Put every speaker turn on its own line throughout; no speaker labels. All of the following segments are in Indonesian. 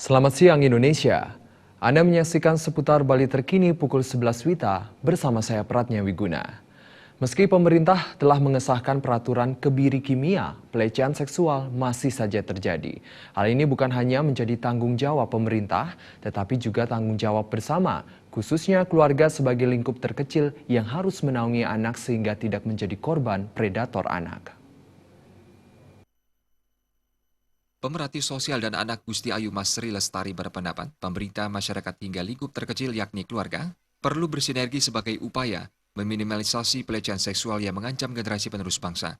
Selamat siang Indonesia. Anda menyaksikan seputar Bali terkini pukul 11 WITA bersama saya Pratnya Wiguna. Meski pemerintah telah mengesahkan peraturan kebiri kimia, pelecehan seksual masih saja terjadi. Hal ini bukan hanya menjadi tanggung jawab pemerintah, tetapi juga tanggung jawab bersama, khususnya keluarga sebagai lingkup terkecil yang harus menaungi anak sehingga tidak menjadi korban predator anak.
Pemerhati Sosial dan Anak Gusti Ayu Masri Lestari berpendapat pemerintah, masyarakat hingga lingkup terkecil yakni keluarga perlu bersinergi sebagai upaya meminimalisasi pelecehan seksual yang mengancam generasi penerus bangsa.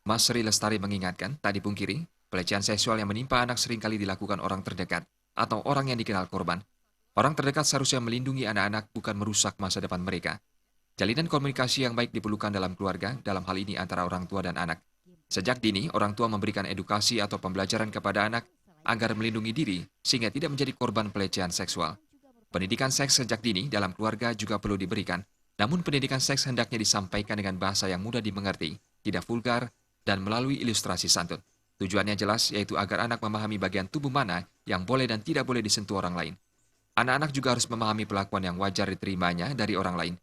Masri Lestari mengingatkan, tak dipungkiri, pelecehan seksual yang menimpa anak seringkali dilakukan orang terdekat atau orang yang dikenal korban. Orang terdekat seharusnya melindungi anak-anak, bukan merusak masa depan mereka. Jalinan komunikasi yang baik diperlukan dalam keluarga, dalam hal ini antara orang tua dan anak. Sejak dini, orang tua memberikan edukasi atau pembelajaran kepada anak agar melindungi diri sehingga tidak menjadi korban pelecehan seksual. Pendidikan seks sejak dini dalam keluarga juga perlu diberikan, namun pendidikan seks hendaknya disampaikan dengan bahasa yang mudah dimengerti, tidak vulgar, dan melalui ilustrasi santun. Tujuannya jelas, yaitu agar anak memahami bagian tubuh mana yang boleh dan tidak boleh disentuh orang lain. Anak-anak juga harus memahami perlakuan yang wajar diterimanya dari orang lain.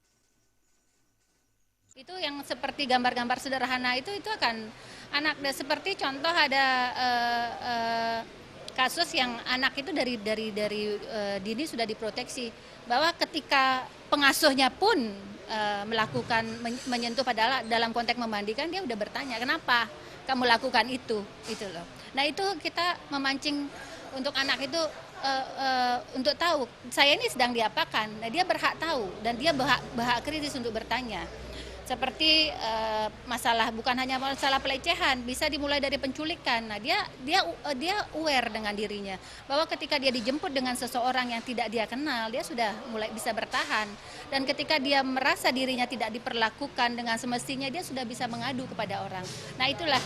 Itu yang seperti gambar-gambar sederhana itu akan anak, seperti contoh ada kasus yang anak itu dari dini sudah diproteksi, bahwa ketika pengasuhnya pun melakukan menyentuh pada dalam konteks memandikan, dia udah bertanya kenapa kamu lakukan itu loh. Nah itu kita memancing untuk anak itu untuk tahu saya ini sedang diapakan. Nah dia berhak tahu dan dia berhak kritis untuk bertanya. Seperti masalah, bukan hanya masalah pelecehan, bisa dimulai dari penculikan. Nah, dia aware dengan dirinya bahwa ketika dia dijemput dengan seseorang yang tidak dia kenal, dia sudah mulai bisa bertahan. Dan ketika dia merasa dirinya tidak diperlakukan dengan semestinya, dia sudah bisa mengadu kepada orang. Nah, itulah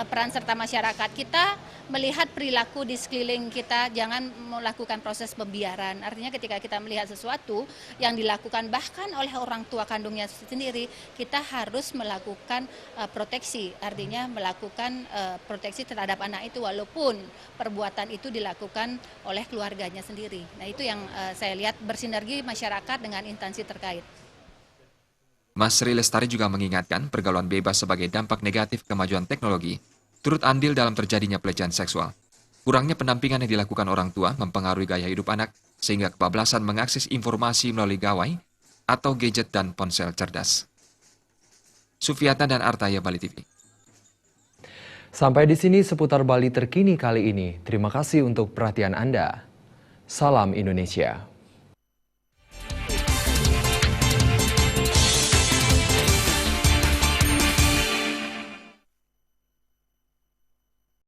peran serta masyarakat. Kita melihat perilaku di sekeliling kita, jangan melakukan proses pembiaran. Artinya ketika kita melihat sesuatu yang dilakukan bahkan oleh orang tua kandungnya sendiri, kita harus melakukan proteksi. Artinya melakukan proteksi terhadap anak itu walaupun perbuatan itu dilakukan oleh keluarganya sendiri. Nah itu yang saya lihat, bersinergi masyarakat dengan instansi terkait.
Masri Lestari juga mengingatkan pergaulan bebas sebagai dampak negatif kemajuan teknologi turut andil dalam terjadinya pelecehan seksual. Kurangnya pendampingan yang dilakukan orang tua mempengaruhi gaya hidup anak sehingga kebablasan mengakses informasi melalui gawai atau gadget dan ponsel cerdas. Sufiata dan Artaya, Bali TV.
Sampai di sini seputar Bali terkini kali ini. Terima kasih untuk perhatian Anda. Salam Indonesia.